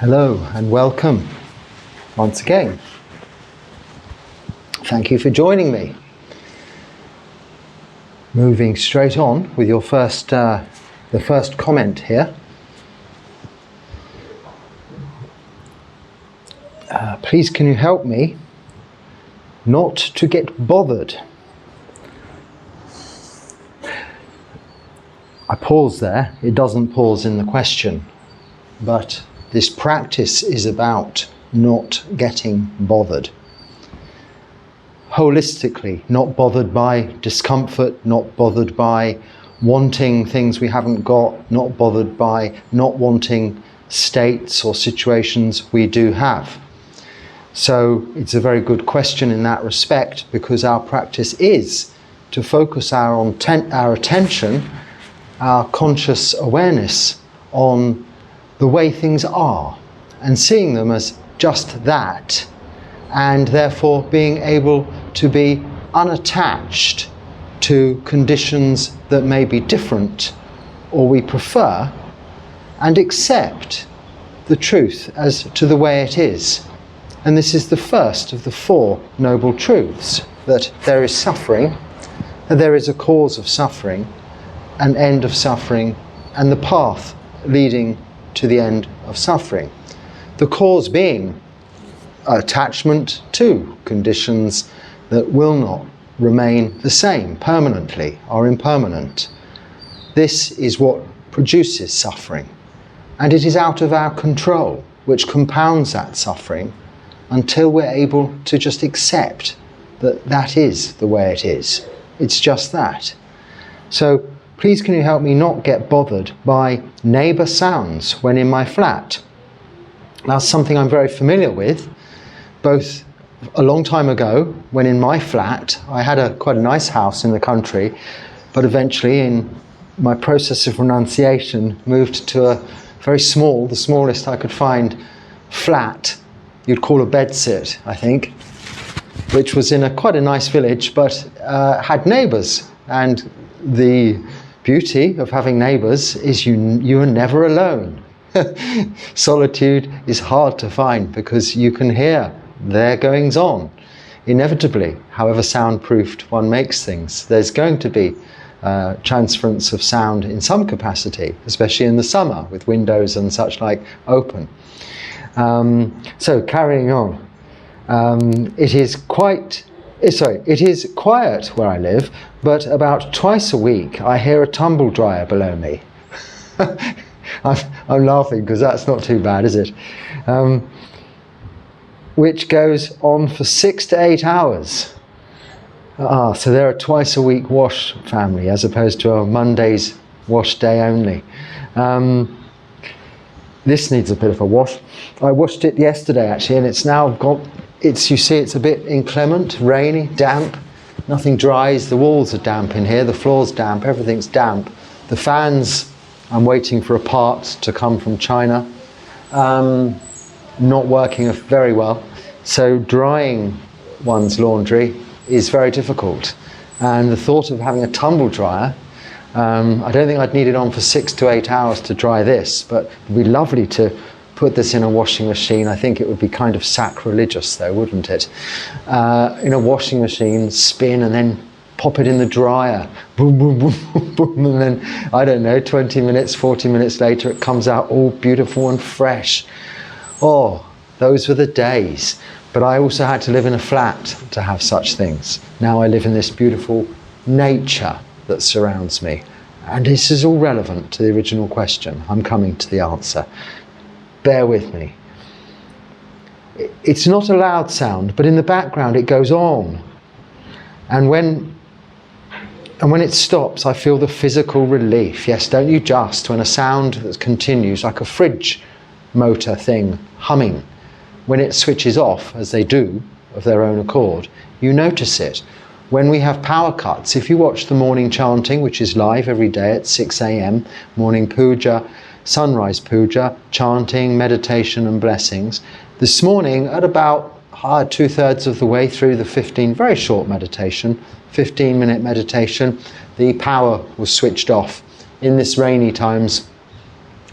Hello and welcome once again. Thank you for joining me. Moving straight on with your the first comment here. Please can you help me not to get bothered? I pause there. It doesn't pause in the question, but this practice is about not getting bothered. Holistically, not bothered by discomfort, not bothered by wanting things we haven't got, not bothered by not wanting states or situations we do have. So it's a very good question in that respect, because our practice is to focus our attention, our conscious awareness on the way things are and seeing them as just that, and therefore being able to be unattached to conditions that may be different or we prefer, and accept the truth as to the way it is. And this is the first of the four noble truths, that there is suffering, and there is a cause of suffering, an end of suffering, and the path leading to the end of suffering. The cause being attachment to conditions that will not remain the same permanently, are impermanent. This is what produces suffering, and it is out of our control, which compounds that suffering until we're able to just accept that that is the way it is. It's just that. So please can you help me not get bothered by neighbour sounds when in my flat? That's something I'm very familiar with, both a long time ago when in my flat, I had quite a nice house in the country, but eventually in my process of renunciation moved to a very small, the smallest I could find, flat, you'd call a bedsit, I think, which was in quite a nice village, but had neighbours. And the beauty of having neighbours is you are never alone. Solitude is hard to find because you can hear their goings on. Inevitably, however soundproofed one makes things, there's going to be transference of sound in some capacity, especially in the summer with windows and such like open. So carrying on, it is quiet where I live, but about twice a week I hear a tumble dryer below me. I'm laughing because that's not too bad, is it? Which goes on for 6 to 8 hours. So they're a twice a week wash family as opposed to a Monday's wash day only. This needs a bit of a wash. I washed it yesterday actually, and it's now you see it's a bit inclement, rainy, damp. Nothing dries, the walls are damp in here, the floor's damp, everything's damp. The fans, I'm waiting for a part to come from China, not working very well. So drying one's laundry is very difficult. And the thought of having a tumble dryer, I don't think I'd need it on for 6 to 8 hours to dry this, but it would be lovely to put this in a washing machine. I think it would be kind of sacrilegious though, wouldn't it? In a washing machine, spin and then pop it in the dryer. Boom, boom, boom, boom, boom. And then, I don't know, 20 minutes, 40 minutes later, it comes out all beautiful and fresh. Oh, those were the days. But I also had to live in a flat to have such things. Now I live in this beautiful nature that surrounds me. And this is all relevant to the original question. I'm coming to the answer. Bear with me. It's not a loud sound, but in the background it goes on. And when it stops, I feel the physical relief. Yes, don't you just, when a sound that continues, like a fridge motor thing, humming, when it switches off, as they do, of their own accord, you notice it. When we have power cuts, if you watch the morning chanting, which is live every day at 6 a.m, morning puja, sunrise puja, chanting, meditation and blessings. This morning at about 2/3 of the way through the very short meditation, 15-minute meditation, the power was switched off. In this rainy times,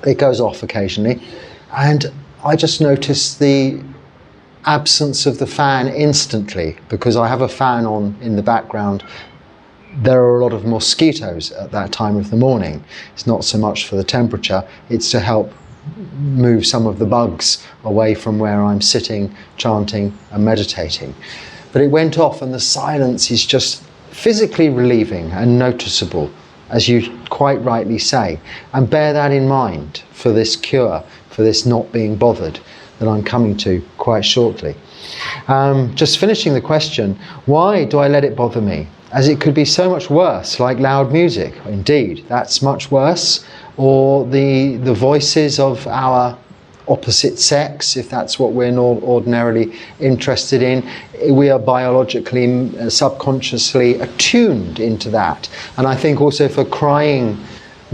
it goes off occasionally. And I just notice the absence of the fan instantly, because I have a fan on in the background. There are a lot of mosquitoes at that time of the morning. It's not so much for the temperature, it's to help move some of the bugs away from where I'm sitting, chanting and meditating. But it went off, and the silence is just physically relieving and noticeable, as you quite rightly say. And bear that in mind for this cure, for this not being bothered, that I'm coming to quite shortly. Just finishing the question, why do I let it bother me? As it could be so much worse, like loud music. Indeed, that's much worse. Or the voices of our opposite sex, if that's what we're not ordinarily interested in. We are biologically, subconsciously attuned into that. And I think also for crying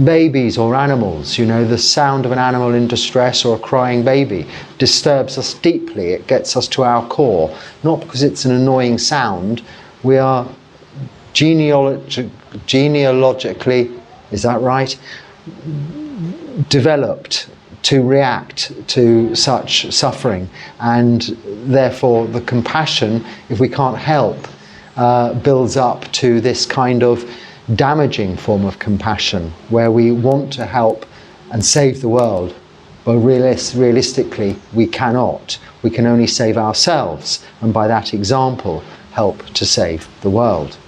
babies or animals, you know, the sound of an animal in distress or a crying baby disturbs us deeply. It gets us to our core, not because it's an annoying sound. We are genealogically, is that right, developed to react to such suffering, and therefore the compassion, if we can't help, builds up to this kind of damaging form of compassion, where we want to help and save the world, but realistically we cannot. We can only save ourselves, and by that example help to save the world.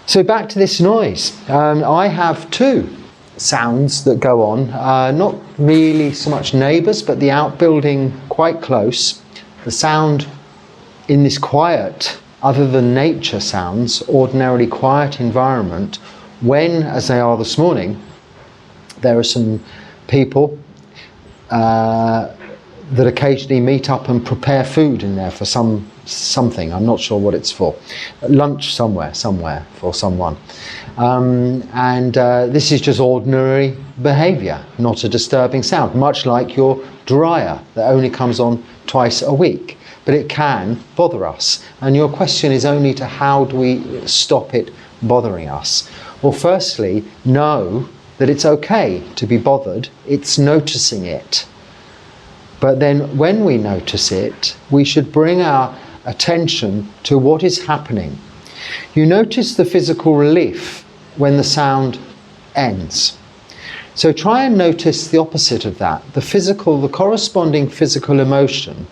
So back to this noise. I have two sounds that go on, not really so much neighbours, but the outbuilding quite close. The sound in this quiet, other than nature sounds, ordinarily quiet environment, when, as they are this morning, there are some people that occasionally meet up and prepare food in there for something. I'm not sure what it's for. Lunch somewhere for someone. This is just ordinary behaviour, not a disturbing sound, much like your dryer that only comes on twice a week. But it can bother us. And your question is only to how do we stop it bothering us? Well, firstly, know that it's okay to be bothered. It's noticing it. But then when we notice it, we should bring our attention to what is happening. You notice the physical relief when the sound ends. So try and notice the opposite of that, the corresponding physical emotion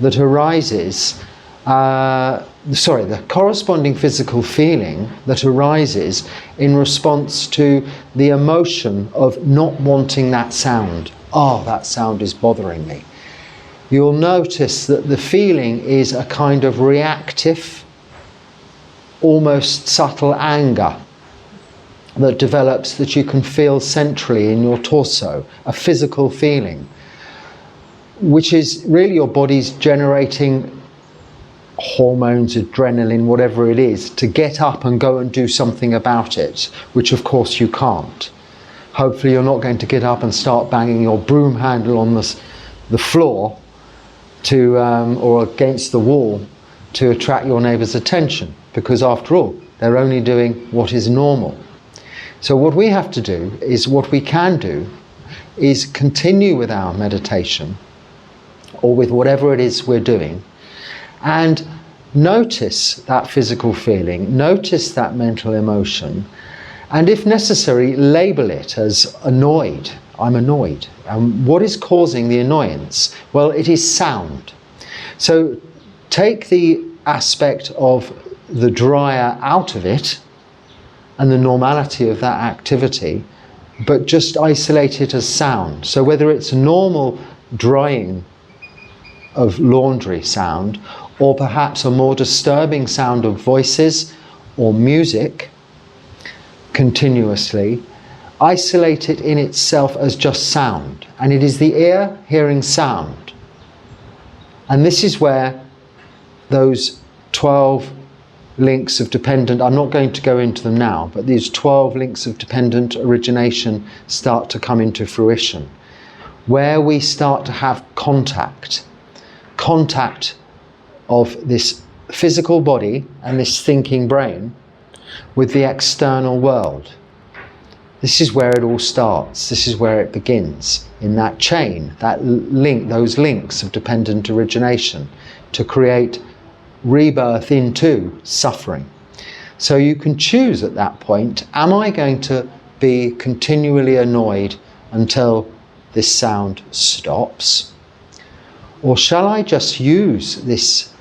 that arises, the corresponding physical feeling that arises in response to the emotion of not wanting that sound. Oh, that sound is bothering me. You'll notice that the feeling is a kind of reactive, almost subtle anger that develops, that you can feel centrally in your torso, a physical feeling, which is really your body's generating hormones, adrenaline, whatever it is, to get up and go and do something about it, which of course you can't. Hopefully you're not going to get up and start banging your broom handle on the floor or against the wall to attract your neighbour's attention, because after all, they're only doing what is normal. So what we have to do is, what we can do is continue with our meditation, or with whatever it is we're doing, and notice that physical feeling, notice that mental emotion, and if necessary, label it as annoyed. I'm annoyed. And what is causing the annoyance? Well, it is sound. So take the aspect of the dryer out of it and the normality of that activity, but just isolate it as sound. So whether it's normal drying of laundry sound, or perhaps a more disturbing sound of voices or music continuously, isolate it in itself as just sound. And it is the ear hearing sound. And this is where those 12 links of dependent, I'm not going to go into them now, but these 12 links of dependent origination start to come into fruition, where we start to have contact of this physical body and this thinking brain with the external world. This is where it all starts. This is where it begins, in that chain, that link, those links of dependent origination, to create rebirth into suffering. So you can choose at that point, am I going to be continually annoyed until this sound stops? Or shall I just use this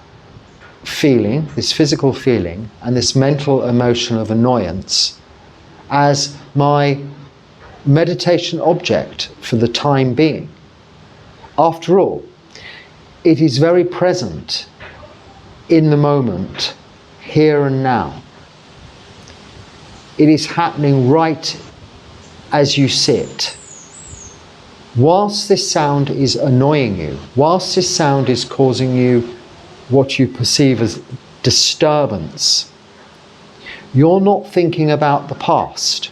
feeling, this physical feeling, and this mental emotion of annoyance as my meditation object for the time being? After all, it is very present in the moment, here and now. It is happening right as you sit. Whilst this sound is annoying you, whilst this sound is causing you what you perceive as disturbance, you're not thinking about the past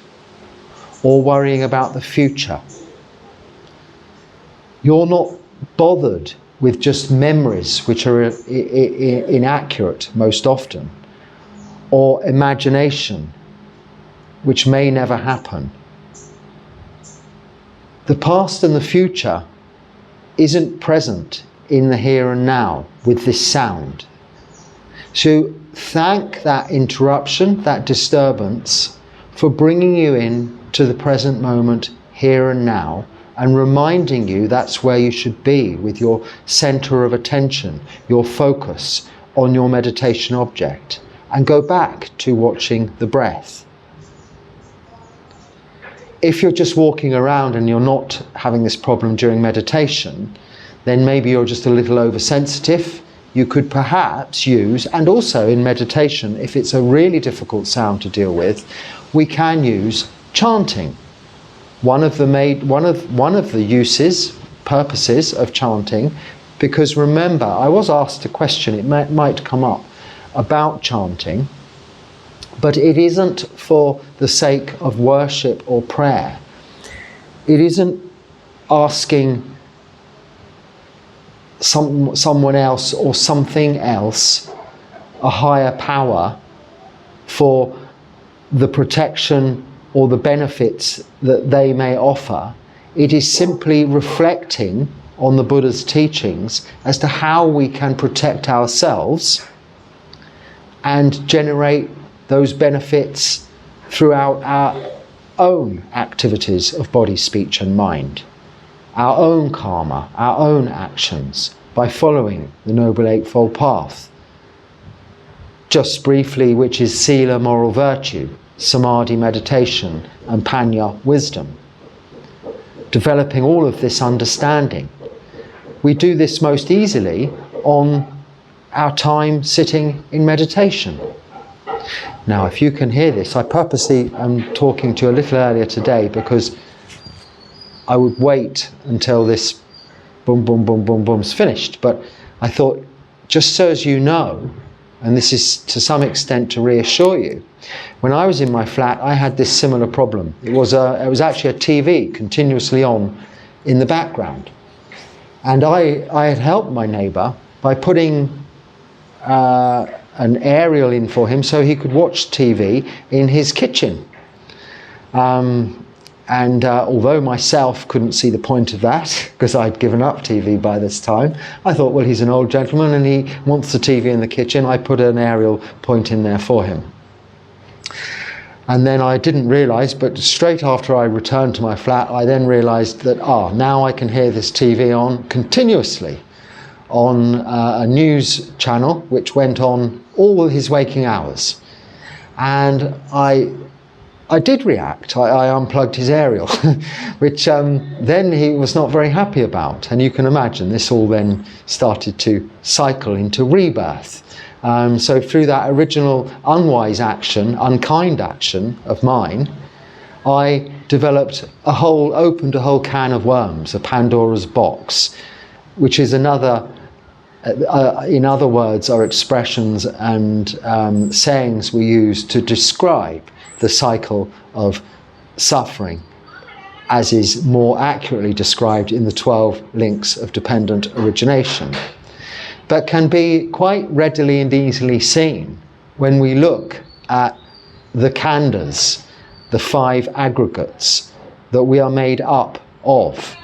or worrying about the future. You're not bothered with just memories which are inaccurate most often, or imagination which may never happen. The past and the future isn't present in the here and now with this sound. So thank that interruption, that disturbance, for bringing you in to the present moment, here and now, and reminding you that's where you should be with your center of attention, your focus on your meditation object, and go back to watching the breath. If you're just walking around and you're not having this problem during meditation, then maybe you're just a little oversensitive. You could perhaps use, and also in meditation, if it's a really difficult sound to deal with, we can use chanting. One of the uses, purposes of chanting, because remember, I was asked a question, it might come up, about chanting, but it isn't for the sake of worship or prayer. It isn't asking someone else or something else, a higher power, for the protection or the benefits that they may offer. It is simply reflecting on the Buddha's teachings as to how we can protect ourselves and generate those benefits throughout our own activities of body, speech and mind, our own karma, our own actions, by following the Noble Eightfold Path. Just briefly, which is sila, moral virtue, samadhi, meditation, and panya, wisdom. Developing all of this understanding. We do this most easily on our time sitting in meditation. Now, if you can hear this, I purposely am talking to you a little earlier today because I would wait until this boom, boom, boom, boom, boom's finished. But I thought, just so as you know, and this is to some extent to reassure you, when I was in my flat, I had this similar problem. It was actually a TV continuously on in the background. And I had helped my neighbour by putting an aerial in for him so he could watch TV in his kitchen. Although myself couldn't see the point of that, because I'd given up TV by this time, I thought, well, he's an old gentleman and he wants the TV in the kitchen. I put an aerial point in there for him. And then I didn't realise, but straight after I returned to my flat, I then realised that, now I can hear this TV on continuously on a news channel which went on all his waking hours. And I did react. I unplugged his aerial, which then he was not very happy about. And you can imagine this all then started to cycle into rebirth. So through that original unwise action, unkind action of mine, I opened a whole can of worms, a Pandora's box, which is another, in other words, are expressions and sayings we use to describe the cycle of suffering, as is more accurately described in the 12 links of dependent origination, but can be quite readily and easily seen when we look at the khandhas, the 5 aggregates that we are made up of.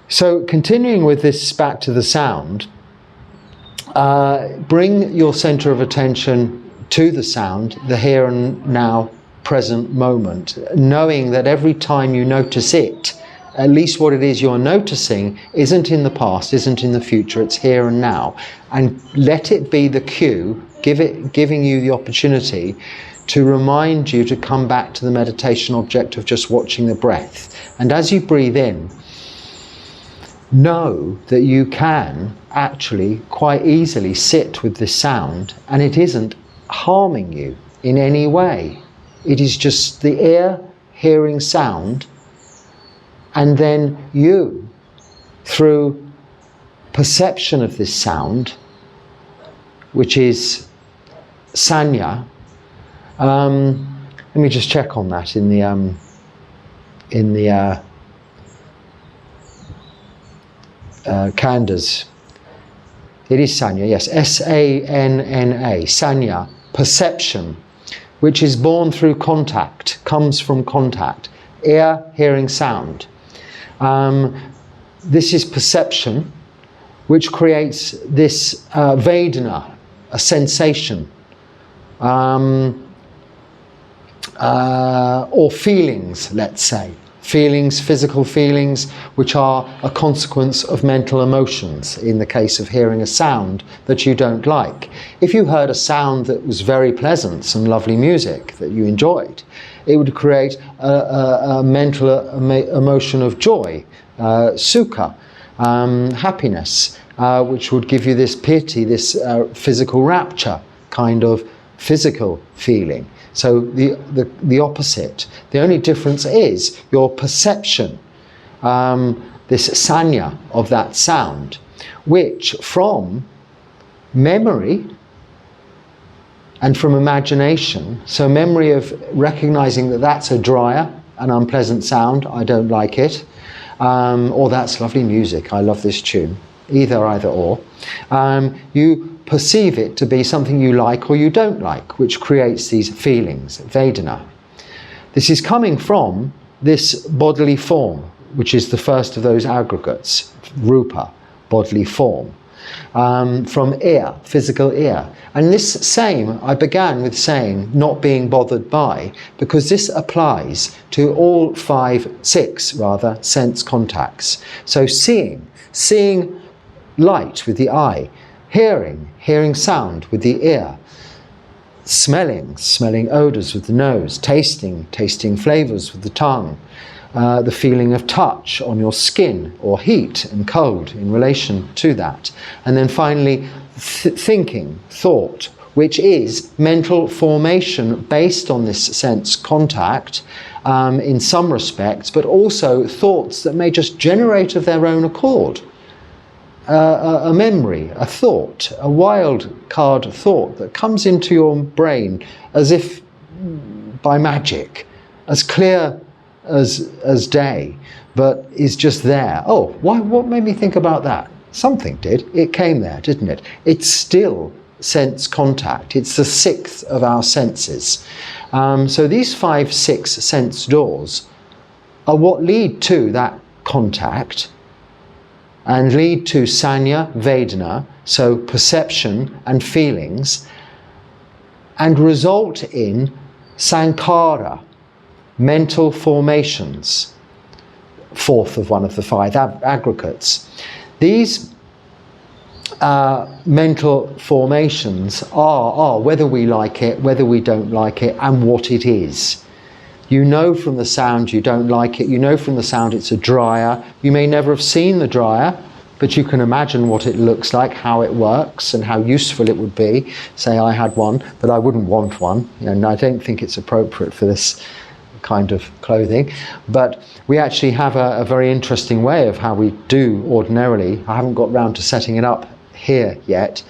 So continuing with this back to the sound, bring your center of attention to the sound, the here and now present moment, knowing that every time you notice it, at least what it is you're noticing isn't in the past, isn't in the future, it's here and now. And let it be the cue, giving you the opportunity to remind you to come back to the meditation object of just watching the breath. And as you breathe in, know that you can actually quite easily sit with this sound and it isn't harming you in any way. It is just the ear hearing sound, and then you, through perception of this sound, which is sanya. Let me just check on that in the Kandas. It is sanya, yes, S-A-N-N-A, sanya, perception, which is born through contact, comes from contact, ear hearing sound. This is perception, which creates this Vedana, a sensation, or feelings, let's say. Feelings, physical feelings, which are a consequence of mental emotions, in the case of hearing a sound that you don't like. If you heard a sound that was very pleasant, some lovely music that you enjoyed, it would create a mental emotion of joy, sukha, happiness, which would give you this piti, this physical rapture kind of physical feeling. So the opposite. The only difference is your perception, this sanya of that sound, which from memory and from imagination, so memory of recognizing that that's a dryer, an unpleasant sound, I don't like it, or that's lovely music, I love this tune, either or, you perceive it to be something you like or you don't like, which creates these feelings, Vedana. This is coming from this bodily form, which is the first of those aggregates, rupa, bodily form, from ear, physical ear. And this same, I began with saying, not being bothered by, because this applies to all six sense contacts. So seeing light with the eye, hearing sound with the ear, smelling odours with the nose, tasting flavours with the tongue, the feeling of touch on your skin, or heat and cold in relation to that. And then finally, thinking, thought, which is mental formation based on this sense contact in some respects, but also thoughts that may just generate of their own accord. A memory, a thought, a wild card thought that comes into your brain as if by magic, as clear as day, but is just there. Oh, what made me think about that? Something did. It came there, didn't it? It's still sense contact. It's the sixth of our senses. So these 5-6 sense doors are what lead to that contact and lead to sanya, vedana, so perception and feelings, and result in sankhara, mental formations, fourth of one of the 5 aggregates. These mental formations are whether we like it, whether we don't like it, and what it is. You know from the sound you don't like it, you know from the sound it's a dryer. You may never have seen the dryer, but you can imagine what it looks like, how it works, and how useful it would be. Say I had one, but I wouldn't want one, and I don't think it's appropriate for this kind of clothing. But we actually have a very interesting way of how we do ordinarily. I haven't got round to setting it up here yet,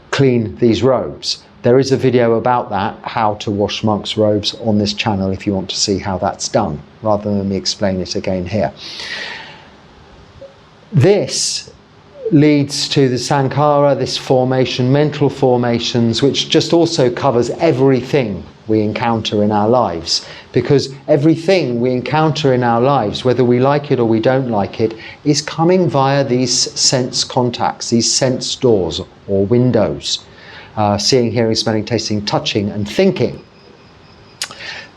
clean these robes. There is a video about that, how to wash monks' robes, on this channel if you want to see how that's done, rather than me explain it again here. This leads to the sankhara, this formation, mental formations, which just also covers everything we encounter in our lives, because everything we encounter in our lives, whether we like it or we don't like it, is coming via these sense contacts, these sense doors or windows. Seeing, hearing, smelling, tasting, touching and thinking.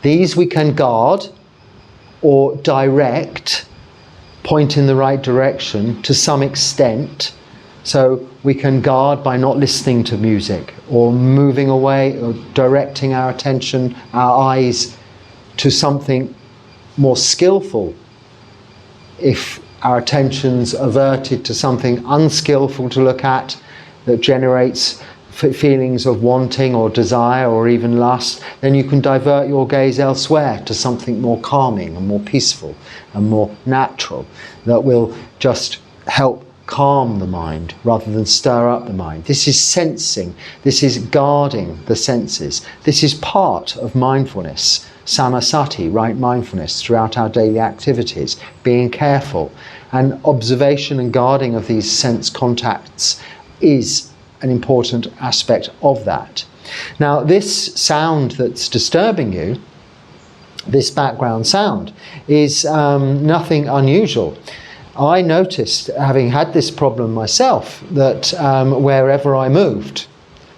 These we can guard or direct, point in the right direction to some extent. So we can guard by not listening to music, or moving away, or directing our attention, our eyes to something more skillful. If our attention's averted to something unskillful to look at, that generates feelings of wanting or desire or even lust, then you can divert your gaze elsewhere to something more calming and more peaceful and more natural, that will just help calm the mind rather than stir up the mind. This is sensing, this is guarding the senses. This is part of mindfulness, samasati, right mindfulness, throughout our daily activities, being careful. And observation and guarding of these sense contacts is an important aspect of that. Now, this sound that's disturbing you, this background sound, is nothing unusual. I noticed, having had this problem myself, that wherever I moved,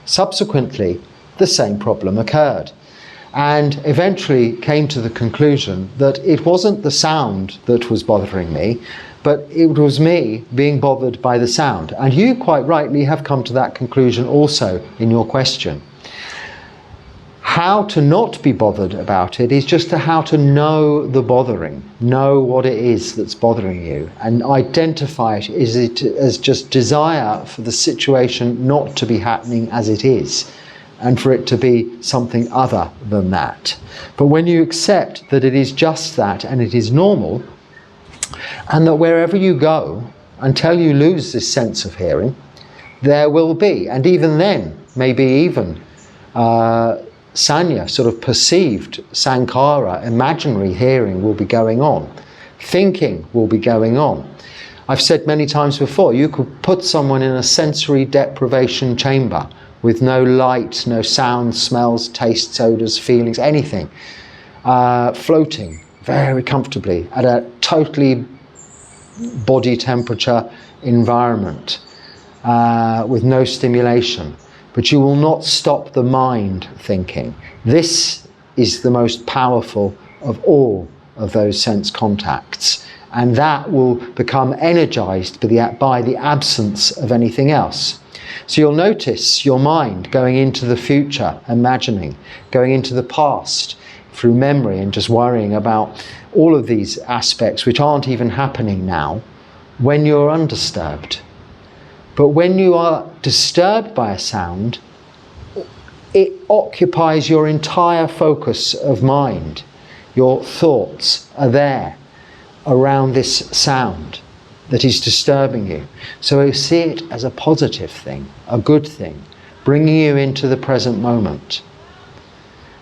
subsequently the same problem occurred, and eventually came to the conclusion that it wasn't the sound that was bothering me, but it was me being bothered by the sound. And you quite rightly have come to that conclusion also in your question. How to not be bothered about it is just how to know the bothering, know what it is that's bothering you, and identify it as just desire for the situation not to be happening as it is, and for it to be something other than that. But when you accept that it is just that and it is normal, and that wherever you go, until you lose this sense of hearing, there will be, and even then, maybe even sanya, sort of perceived sankhara, imaginary hearing will be going on. Thinking will be going on. I've said many times before, you could put someone in a sensory deprivation chamber with no light, no sounds, smells, tastes, odours, feelings, anything, floating very comfortably at a totally body temperature environment with no stimulation. But you will not stop the mind thinking. This is the most powerful of all of those sense contacts, and that will become energized by the absence of anything else. So you'll notice your mind going into the future, imagining, going into the past through memory and just worrying about all of these aspects which aren't even happening now when you're undisturbed. But when you are disturbed by a sound, it occupies your entire focus of mind. Your thoughts are there around this sound that is disturbing you. So you see it as a positive thing, a good thing, bringing you into the present moment.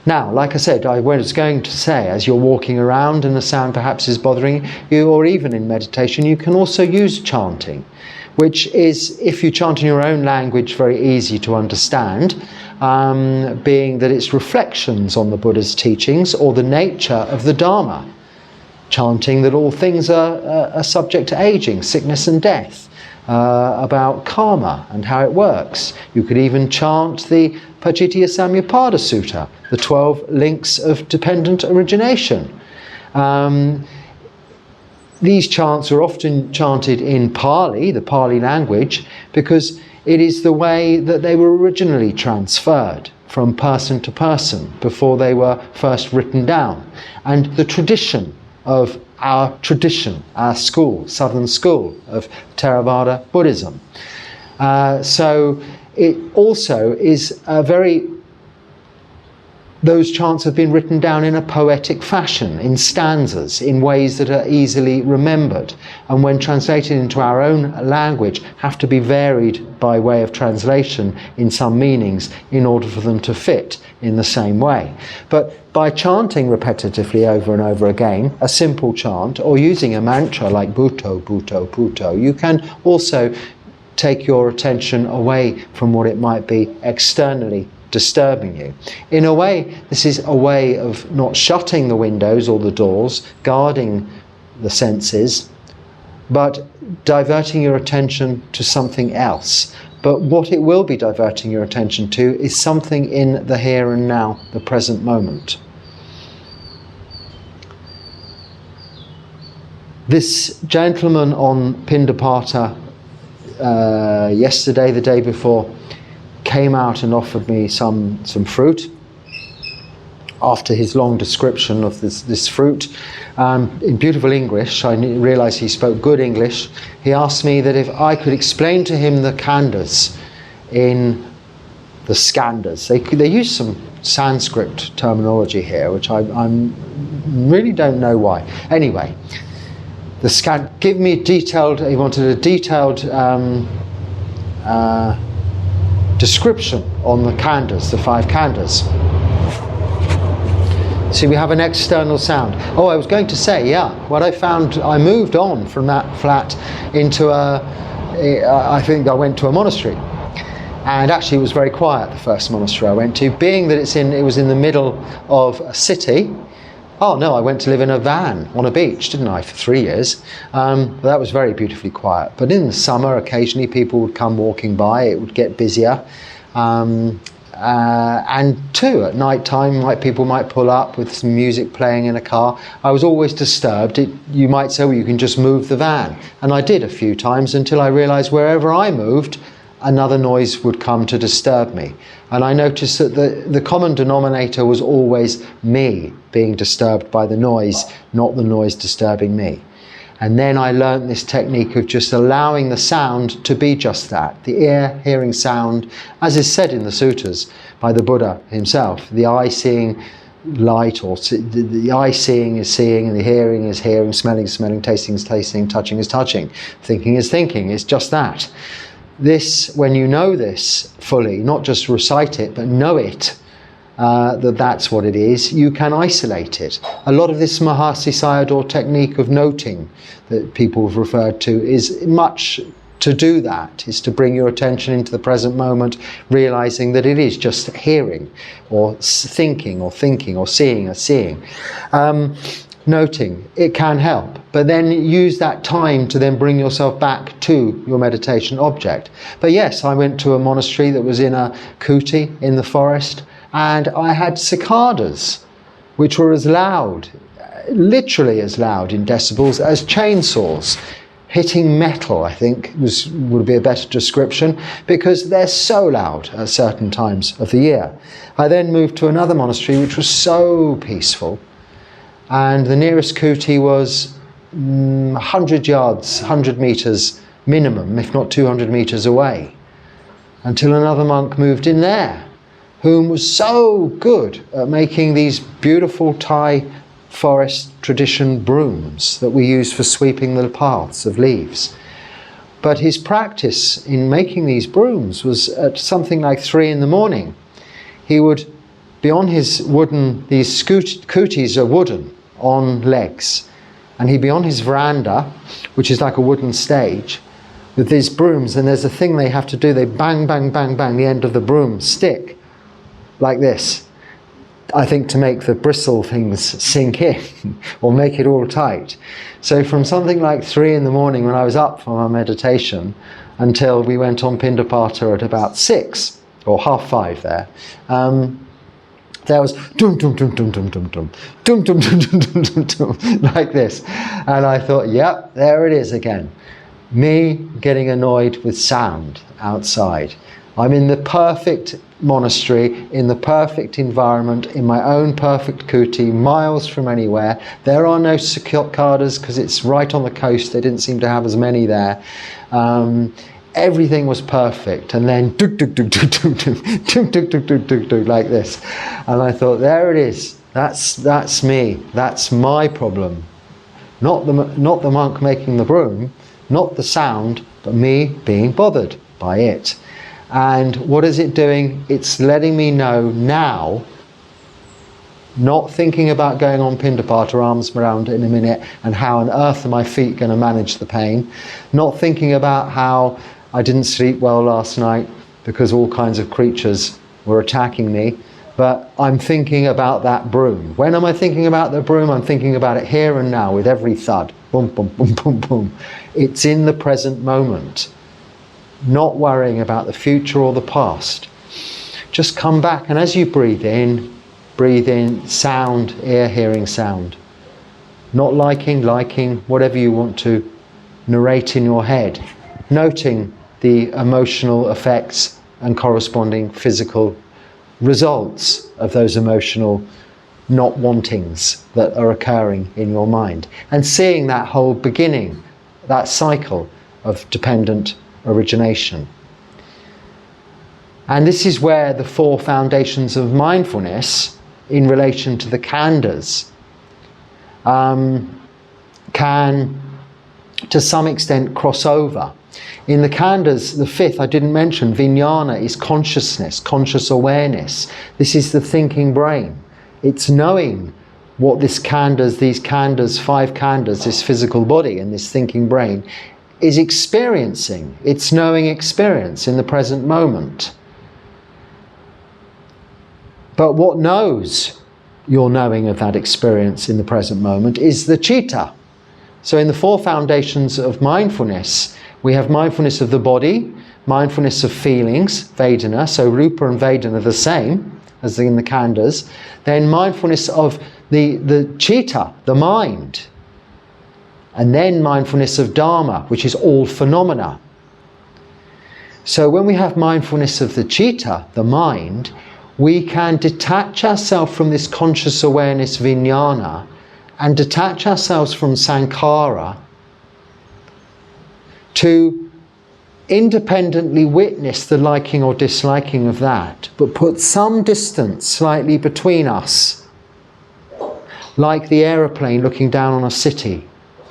Now, like I said, I was going to say, as you're walking around and the sound perhaps is bothering you, or even in meditation, you can also use chanting, which is, if you chant in your own language, very easy to understand, being that it's reflections on the Buddha's teachings or the nature of the Dharma. Chanting that all things are subject to aging, sickness and death, about karma and how it works. You could even chant the Pacittiya Samuppada Sutta, the 12 links of dependent origination. These chants are often chanted in Pali, the Pali language, because it is the way that they were originally transferred from person to person before they were first written down. And the tradition of our school, Southern School of Theravada Buddhism. So it also is those chants have been written down in a poetic fashion, in stanzas, in ways that are easily remembered, and when translated into our own language have to be varied by way of translation in some meanings in order for them to fit in the same way. But by chanting repetitively over and over again, a simple chant, or using a mantra like Bhutto, Bhutto, Bhutto, you can also take your attention away from what it might be externally disturbing you. In a way, this is a way of not shutting the windows or the doors, guarding the senses, but diverting your attention to something else. But what it will be diverting your attention to is something in the here and now, the present moment. This gentleman on Pindapata yesterday, the day before, came out and offered me some fruit. After his long description of this fruit, in beautiful English, I realised he spoke good English. He asked me that if I could explain to him the khandhas in the skandhas. They use some Sanskrit terminology here, which I really don't know why. Anyway, give me he wanted a detailed description on the khandhas, the 5 khandhas. See, we have an external sound. Oh, I was going to say, yeah, what I found, I moved on from that flat into I think I went to a monastery. And actually it was very quiet, the first monastery I went to, being that it was in the middle of a city. Oh no, I went to live in a van on a beach, didn't I, for 3 years. That was very beautifully quiet. But in the summer, occasionally people would come walking by, it would get busier. And too, at night time, people might pull up with some music playing in a car. I was always disturbed. You might say, well, you can just move the van. And I did a few times until I realised wherever I moved, another noise would come to disturb me. And I noticed that the common denominator was always me being disturbed by the noise, not the noise disturbing me. And then I learned this technique of just allowing the sound to be just that. The ear hearing sound, as is said in the suttas by the Buddha himself. The eye seeing light, or the eye seeing is seeing, and the hearing is hearing, smelling is smelling, tasting is tasting, touching is touching, thinking is thinking. It's just that. This, when you know this fully, not just recite it, but know it, that's what it is, you can isolate it. A lot of this Mahasi Sayadaw technique of noting that people have referred to is much to do that, is to bring your attention into the present moment, realizing that it is just hearing, or thinking, or seeing, or seeing. Noting, it can help, but then use that time to then bring yourself back to your meditation object. But yes, I went to a monastery that was in a kuti in the forest, and I had cicadas, which were as loud, literally as loud in decibels as chainsaws. Hitting metal, I think, would be a better description, because they're so loud at certain times of the year. I then moved to another monastery which was so peaceful, and the nearest kuti was 100 yards, 100 meters minimum, if not 200 meters away, until another monk moved in there, whom was so good at making these beautiful Thai forest tradition brooms that we use for sweeping the paths of leaves. But his practice in making these brooms was at something like 3 in the morning. He would be on his these kutis are wooden, on legs, and he'd be on his veranda, which is like a wooden stage, with these brooms, and there's a thing they have to do, they bang, bang, bang, bang the end of the broom stick, like this, I think to make the bristle things sink in, or make it all tight. So from something like 3 in the morning when I was up for my meditation, until we went on Pindapata at about 6, or 5:30 there, there was dum dum dum dum dum dum dum dum dum dum dum dum dum like this, and I thought, yep, there it is again. Me getting annoyed with sound outside. I'm in the perfect monastery, in the perfect environment, in my own perfect kuti, miles from anywhere. There are no cicadas because it's right on the coast. They didn't seem to have as many there. Everything was perfect, and then like this, and I thought, there it is. That's me. That's my problem. Not the monk making the broom, not the sound, but me being bothered by it. And what is it doing? It's letting me know now, not thinking about going on Pindapata, arms around in a minute, and how on earth are my feet going to manage the pain. Not thinking about how I didn't sleep well last night because all kinds of creatures were attacking me, but I'm thinking about that broom. When am I thinking about the broom? I'm thinking about it here and now with every thud. Boom, boom, boom, boom, boom. It's in the present moment, not worrying about the future or the past. Just come back, and as you breathe in, sound, ear hearing sound. Not liking, whatever you want to narrate in your head. Noting the emotional effects and corresponding physical results of those emotional not wantings that are occurring in your mind. And seeing that whole beginning, that cycle of dependent origination. And this is where the 4 foundations of mindfulness in relation to the khandhas can to some extent cross over. In the khandhas, the 5th I didn't mention, vijnana is consciousness, conscious awareness. This is the thinking brain. It's knowing what these 5 khandhas, this physical body and this thinking brain is experiencing. It's knowing experience in the present moment. But what knows your knowing of that experience in the present moment is the citta. So in the 4 foundations of mindfulness, we have mindfulness of the body, mindfulness of feelings, Vedana, so Rupa and Vedana are the same as in the khandhas. Then mindfulness of the citta, the mind. And then mindfulness of Dharma, which is all phenomena. So when we have mindfulness of the citta, the mind, we can detach ourselves from this conscious awareness vijnana and detach ourselves from sankhara to independently witness the liking or disliking of that, but put some distance slightly between us, like the aeroplane looking down on a city.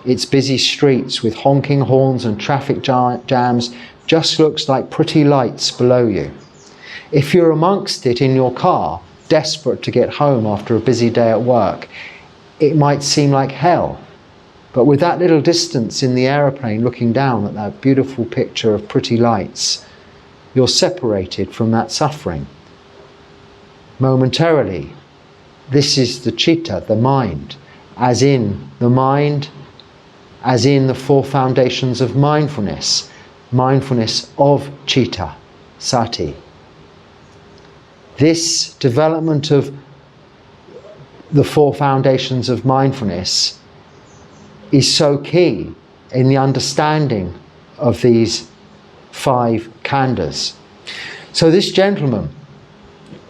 Its busy streets with honking horns and traffic jams just looks like pretty lights below you. If you're amongst it in your car, desperate to get home after a busy day at work, it might seem like hell. But with that little distance in the aeroplane looking down at that beautiful picture of pretty lights, you're separated from that suffering. Momentarily, this is the citta, the mind, as in the 4 foundations of mindfulness, mindfulness of citta, sati. This development of the 4 foundations of mindfulness is so key in the understanding of these 5 khandhas. So this gentleman,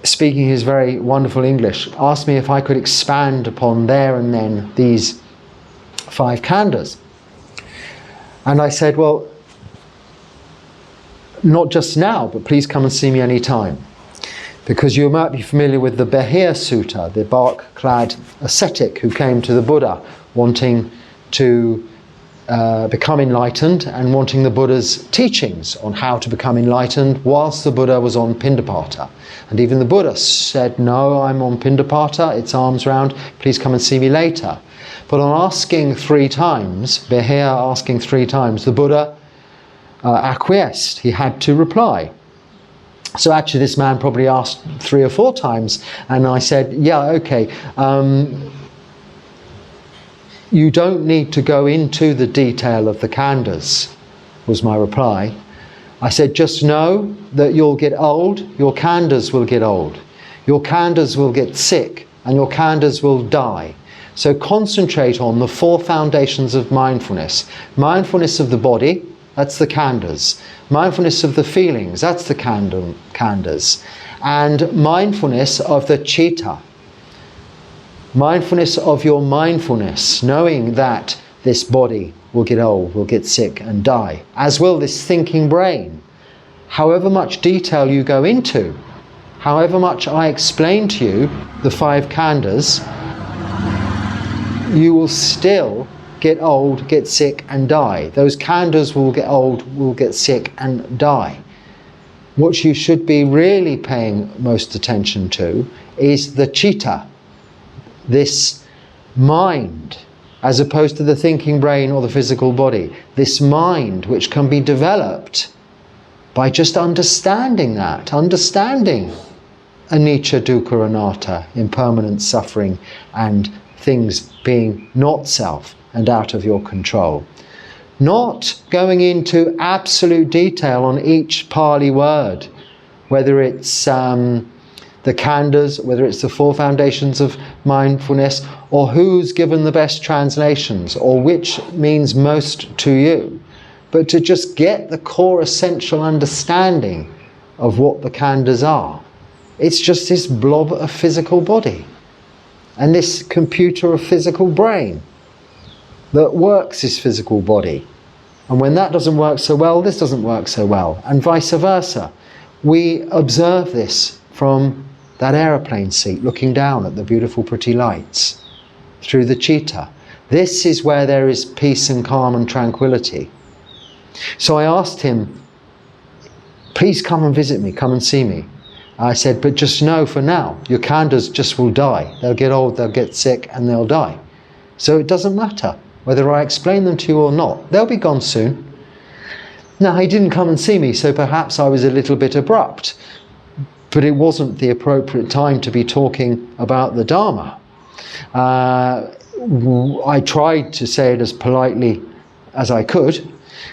speaking his very wonderful English, asked me if I could expand upon there and then these 5 khandhas. And I said, well, not just now, but please come and see me any time. Because you might be familiar with the Behir Sutta, the bark-clad ascetic who came to the Buddha wanting to become enlightened and wanting the Buddha's teachings on how to become enlightened whilst the Buddha was on Pindapata. And even the Buddha said, no, I'm on Pindapata, it's arms round, please come and see me later. But on asking 3 times, Behir asking 3 times, the Buddha acquiesced. He had to reply. So actually this man probably asked 3 or 4 times, and I said, yeah, okay, you don't need to go into the detail of the khandhas, was my reply. I said, just know that you'll get old, your khandhas will get old, your khandhas will get sick, and your khandhas will die. So concentrate on the 4 foundations of mindfulness. Mindfulness of the body, that's the khandhas. Mindfulness of the feelings, that's the khandhas. And mindfulness of the citta. Mindfulness of your mindfulness, knowing that this body will get old, will get sick and die, as will this thinking brain. However much detail you go into, however much I explain to you the 5 khandhas, you will still get old, get sick and die. Those khandhas will get old, will get sick and die. What you should be really paying most attention to is the citta, this mind, as opposed to the thinking brain or the physical body. This mind which can be developed by just understanding that, understanding anicca, dukkha, anatta, impermanence, suffering, and things being not self and out of your control. Not going into absolute detail on each Pali word, whether it's the khandhas, whether it's the four foundations of mindfulness, or who's given the best translations, or which means most to you, but to just get the core essential understanding of what the khandhas are. It's just this blob of physical body and this computer of physical brain that works this physical body. And when that doesn't work so well, this doesn't work so well, and vice versa. We observe this from that aeroplane seat looking down at the beautiful pretty lights through the citta. This is where there is peace and calm and tranquility. So I asked him, please come and visit me, come and see me. I said, but just know for now, your khandhas just will die. They'll get old, they'll get sick, and they'll die. So it doesn't matter whether I explain them to you or not. They'll be gone soon. Now, he didn't come and see me, so perhaps I was a little bit abrupt. But it wasn't the appropriate time to be talking about the Dharma. I tried to say it as politely as I could,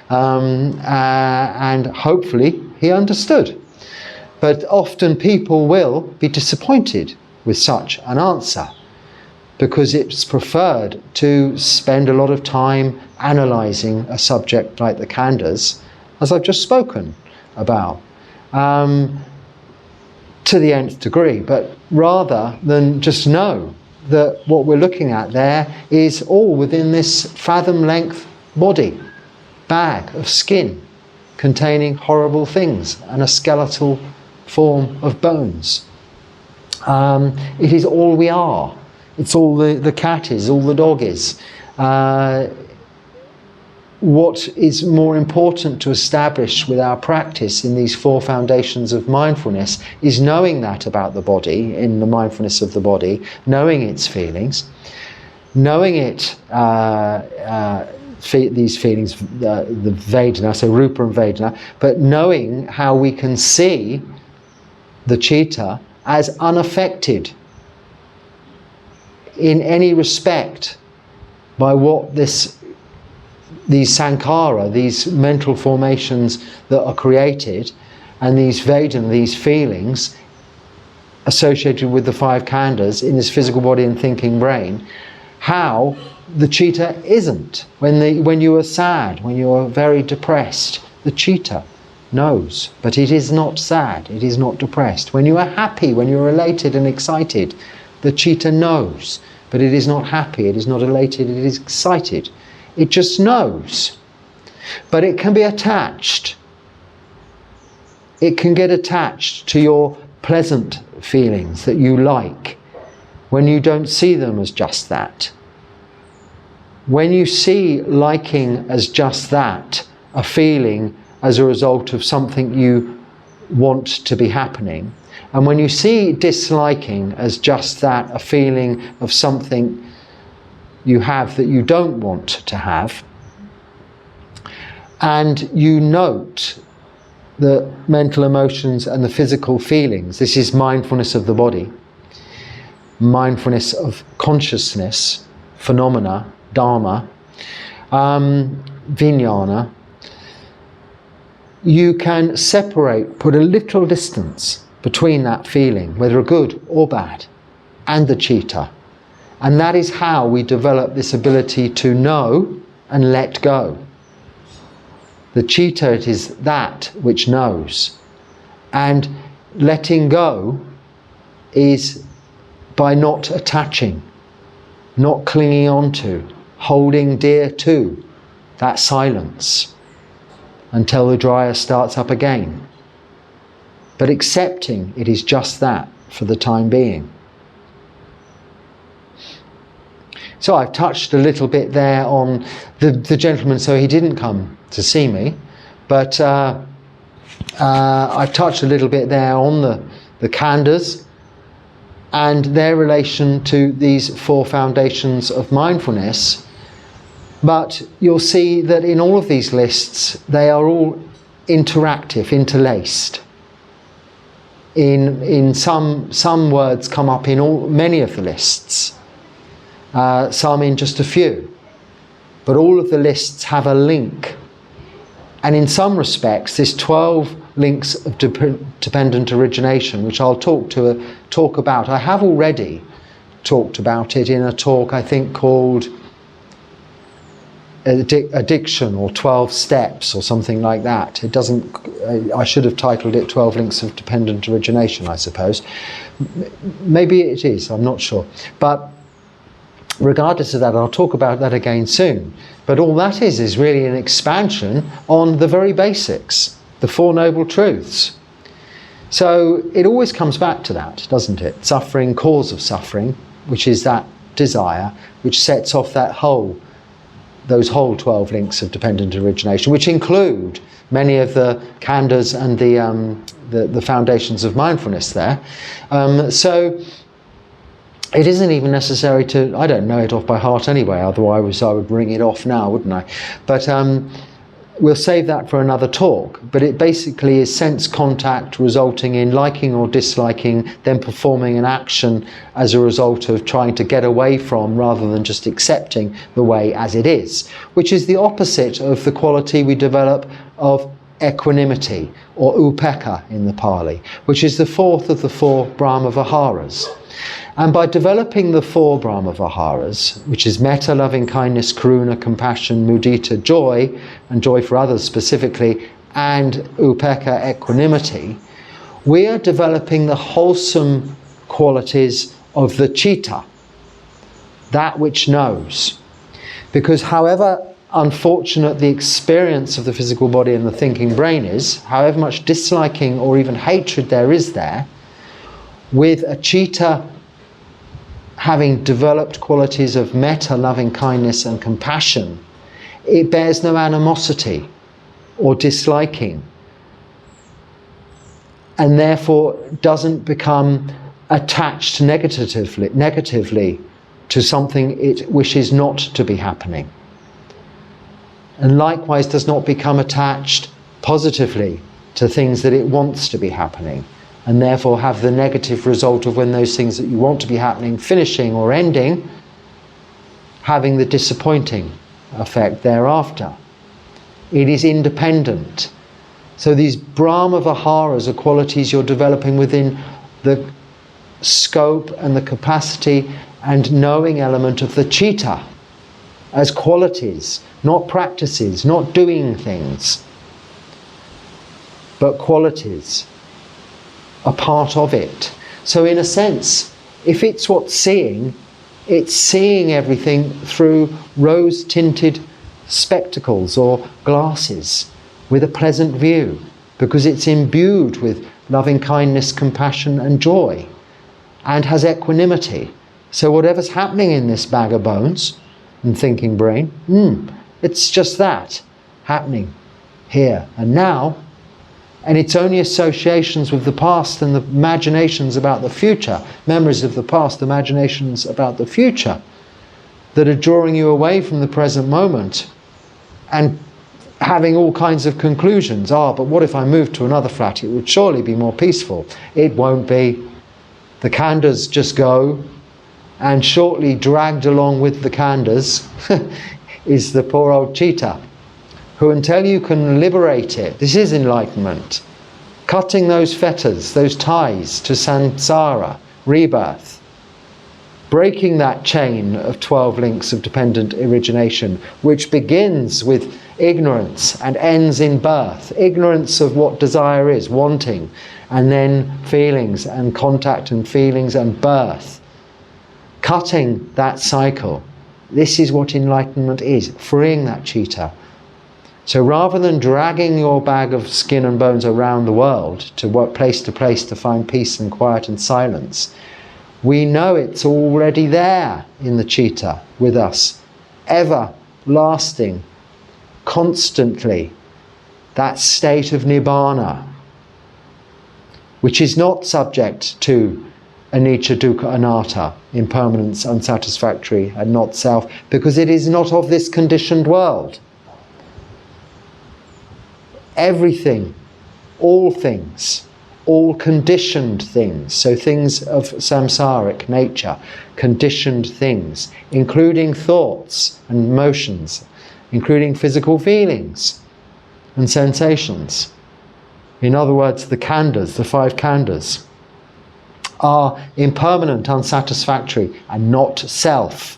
and hopefully he understood. But often people will be disappointed with such an answer, because it's preferred to spend a lot of time analysing a subject like the khandhas, as I've just spoken about, to the nth degree, but rather than just know that what we're looking at there is all within this fathom-length body, bag of skin, containing horrible things and a skeletal form of bones. It is all we are. It's all the cat is, all the dog is. What is more important to establish with our practice in these four foundations of mindfulness is knowing that about the body, in the mindfulness of the body, knowing its feelings, knowing it, these feelings, the Vedana, so Rupa and Vedana, but knowing how we can see the citta as unaffected in any respect by what these sankhara, these mental formations that are created, and these Vedana, these feelings associated with the five khandhas in this physical body and thinking brain, how the citta isn't. When you are sad, when you are very depressed, the citta knows, but it is not sad, it is not depressed. When you are happy, when you're elated and excited, the citta knows, but it is not happy, it is not elated, it is excited. It just knows. But it can be attached. It can get attached to your pleasant feelings that you like when you don't see them as just that. When you see liking as just that, a feeling as a result of something you want to be happening, and when you see disliking as just that, a feeling of something you have that you don't want to have, and you note the mental emotions and the physical feelings, this is mindfulness of the body, mindfulness of consciousness, phenomena, dharma, vijnana, you can separate, put a little distance between that feeling, whether good or bad, and the citta. And that is how we develop this ability to know and let go. The citta, it is that which knows. And letting go is by not attaching, not clinging on to, holding dear to that silence until the dryer starts up again. But accepting it is just that for the time being. So I've touched a little bit there on the gentleman, so he didn't come to see me, but I've touched a little bit there on the khandhas and their relation to these four foundations of mindfulness. But you'll see that in all of these lists, they are all interactive, interlaced. in some words come up in many of the lists, some in just a few. But all of the lists have a link. And in some respects, this 12 links of dependent origination, which I'll talk about. I have already talked about it in a talk, I think, called Addiction or 12 Steps or something like that. It doesn't, I should have titled it 12 Links of Dependent Origination, I suppose. Maybe it is, I'm not sure. But regardless of that, I'll talk about that again soon. But all that is really an expansion on the very basics, the Four Noble Truths. So it always comes back to that, doesn't it? Suffering, cause of suffering, which is that desire, which sets off those whole 12 links of dependent origination, which include many of the khandhas and the foundations of mindfulness there. So it isn't even necessary to, I don't know it off by heart anyway, otherwise I would ring it off now, wouldn't I? But we'll save that for another talk. But it basically is sense contact resulting in liking or disliking, then performing an action as a result of trying to get away from rather than just accepting the way as it is, which is the opposite of the quality we develop of equanimity, or upekkha in the Pali, which is the fourth of the four Brahma Viharas. And by developing the four Brahma Viharas, which is metta, loving kindness, karuna, compassion, mudita, joy, and joy for others specifically, and upekkha, equanimity, we are developing the wholesome qualities of the citta, that which knows. Because however unfortunate the experience of the physical body and the thinking brain is, however much disliking or even hatred there is there, with a citta having developed qualities of metta, loving kindness and compassion, it bears no animosity or disliking, and therefore doesn't become attached negatively to something it wishes not to be happening, and likewise does not become attached positively to things that it wants to be happening, and therefore have the negative result of when those things that you want to be happening finishing or ending, having the disappointing effect thereafter. It is independent. So these Brahma Viharas are qualities you're developing within the scope and the capacity and knowing element of the citta as qualities, not practices, not doing things, but qualities, a part of it. So in a sense, if it's what's seeing, it's seeing everything through rose-tinted spectacles or glasses with a pleasant view, because it's imbued with loving kindness, compassion and joy, and has equanimity. So whatever's happening in this bag of bones and thinking brain, it's just that happening here and now. And it's only associations with the past and the imaginations about the future, memories of the past, imaginations about the future, that are drawing you away from the present moment and having all kinds of conclusions. But what if I moved to another flat? It would surely be more peaceful. It won't be. The khandhas just go, and shortly dragged along with the khandhas is the poor old citta, who until you can liberate it, this is enlightenment, cutting those fetters, those ties to samsara, rebirth, breaking that chain of 12 links of dependent origination, which begins with ignorance and ends in birth, ignorance of what desire is, wanting, and then feelings and contact and feelings and birth, cutting that cycle. This is what enlightenment is, freeing that citta. So rather than dragging your bag of skin and bones around the world to place to find peace and quiet and silence, we know it's already there in the citta with us, ever lasting, constantly, that state of nibbana, which is not subject to anicca, dukkha, anatta, impermanence, unsatisfactory and not self, because it is not of this conditioned world. Everything, all things, all conditioned things, so things of samsaric nature, conditioned things, including thoughts and emotions, including physical feelings and sensations. In other words, the khandhas, the 5 khandhas, are impermanent, unsatisfactory, and not self.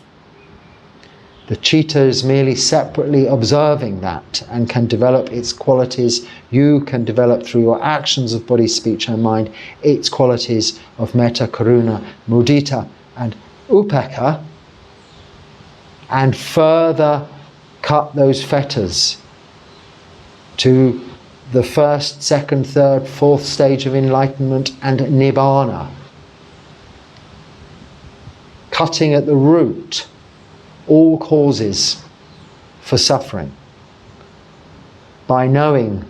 The citta is merely separately observing that and can develop its qualities. You can develop through your actions of body, speech and mind its qualities of metta, karuna, mudita and upekkha, and further cut those fetters to the 1st, 2nd, 3rd, 4th stage of enlightenment and nibbana. Cutting at the root all causes for suffering by knowing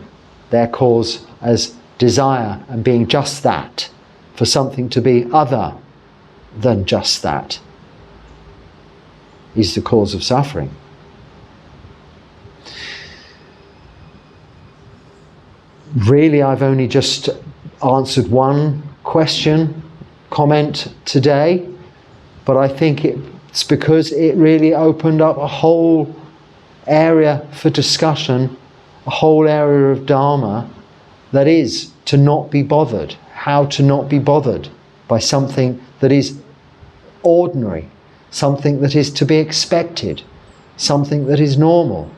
their cause as desire and being just that, for something to be other than just that is the cause of suffering. Really, I've only just answered one question, comment today, but I think it's because it really opened up a whole area for discussion, a whole area of Dharma, that is to not be bothered. How to not be bothered by something that is ordinary, something that is to be expected, something that is normal.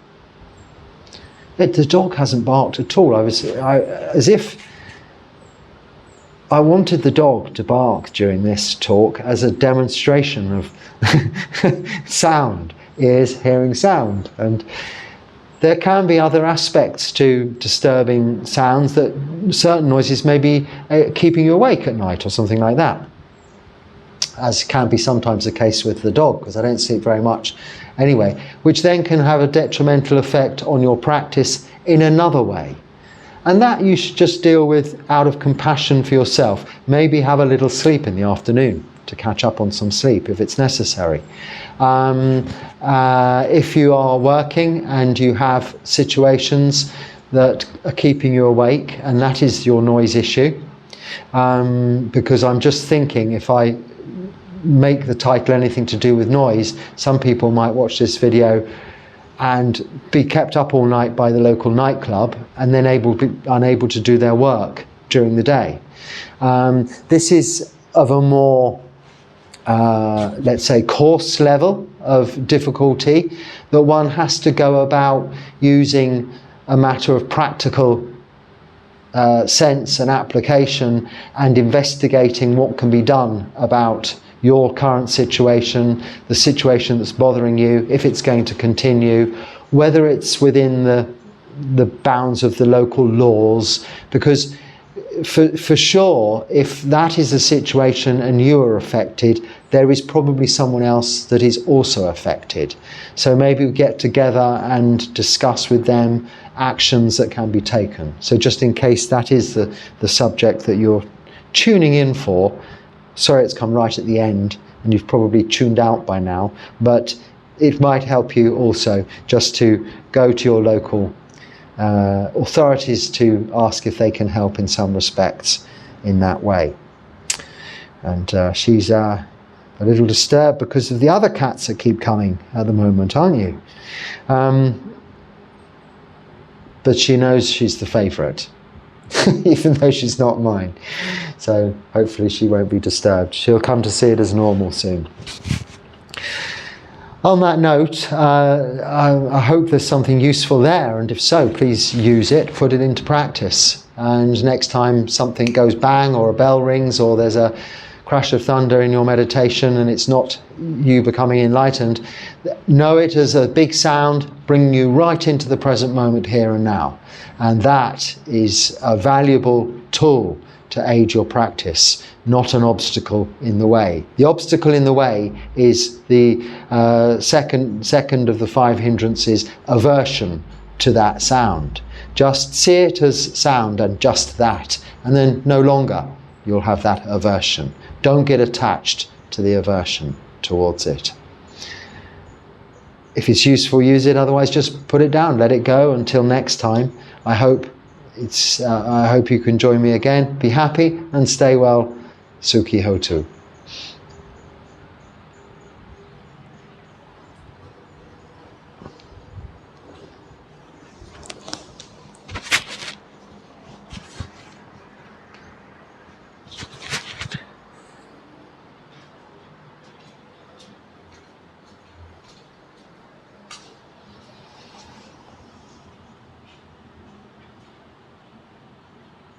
The dog hasn't barked at all. As if I wanted the dog to bark during this talk as a demonstration of sound, ears hearing sound. And there can be other aspects to disturbing sounds, that certain noises may be keeping you awake at night or something like that, as can be sometimes the case with the dog, because I don't sleep very much anyway, which then can have a detrimental effect on your practice in another way. And that you should just deal with out of compassion for yourself. Maybe have a little sleep in the afternoon to catch up on some sleep if it's necessary. If you are working and you have situations that are keeping you awake, and that is your noise issue, because I'm just thinking, if I make the title anything to do with noise, some people might watch this video and be kept up all night by the local nightclub and then unable to do their work during the day. This is of a more, let's say, coarse level of difficulty that one has to go about using a matter of practical sense and application, and investigating what can be done about your current situation, the situation that's bothering you, if it's going to continue, whether it's within the bounds of the local laws, because for sure, if that is the situation and you are affected, there is probably someone else that is also affected. So maybe we get together and discuss with them actions that can be taken. So just in case that is the subject that you're tuning in for, sorry it's come right at the end and you've probably tuned out by now, but it might help you also just to go to your local authorities to ask if they can help in some respects in that way. And she's a little disturbed because of the other cats that keep coming at the moment, aren't you? But she knows she's the favourite, even though she's not mine. So hopefully she won't be disturbed. She'll come to see it as normal soon. On that note, I hope there's something useful there, and if so, please use it, put it into practice. And next time something goes bang, or a bell rings, or there's a crash of thunder in your meditation and it's not you becoming enlightened, know it as a big sound bringing you right into the present moment, here and now. And that is a valuable tool to aid your practice, not an obstacle in the way. The obstacle in the way is the second of the 5 hindrances, aversion to that sound. Just see it as sound and just that, and then no longer you'll have that aversion. Don't get attached to the aversion towards it. If it's useful, use it. Otherwise, just put it down, let it go until next time. I hope I hope you can join me again. Be happy and stay well. Sukhi Hotu.